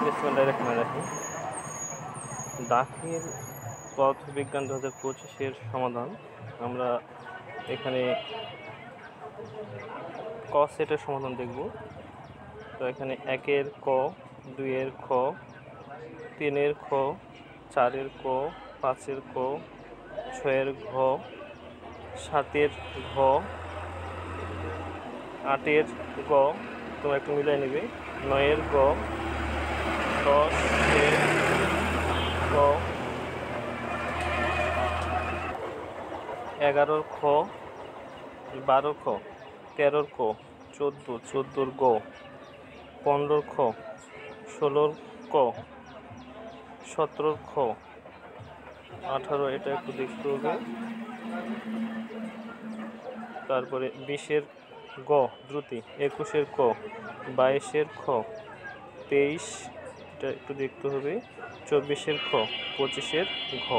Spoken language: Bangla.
বিসমিল্লাহির দাখিল পদার্থবিজ্ঞান 2025-এর সমাধান। আমরা এখানে ক সেটের সমাধান দেখব। তো এখানে 1-এর ক, 2-এর খ, 3-এর খ, 4-এর ক, 5-এর ক, 6-এর ঘ, 7-এর ঘ, 8-এর গ, তোমরা একটু মিলাই নেবে, 9-এর গ, 10-এর ক, 11-র খ, 12-র খ, 13-র ক, 14-র গ, 15-র খ, 16-র ক, 17-র খ, 18 এটা একটু দেখতে হবে। তারপরে 20-এর গ দ্রুতি, 21-এর ক, 22-এর খ, 23 এটা একটু দেখতে হবে, 24-এর খ, 25-এর ঘ।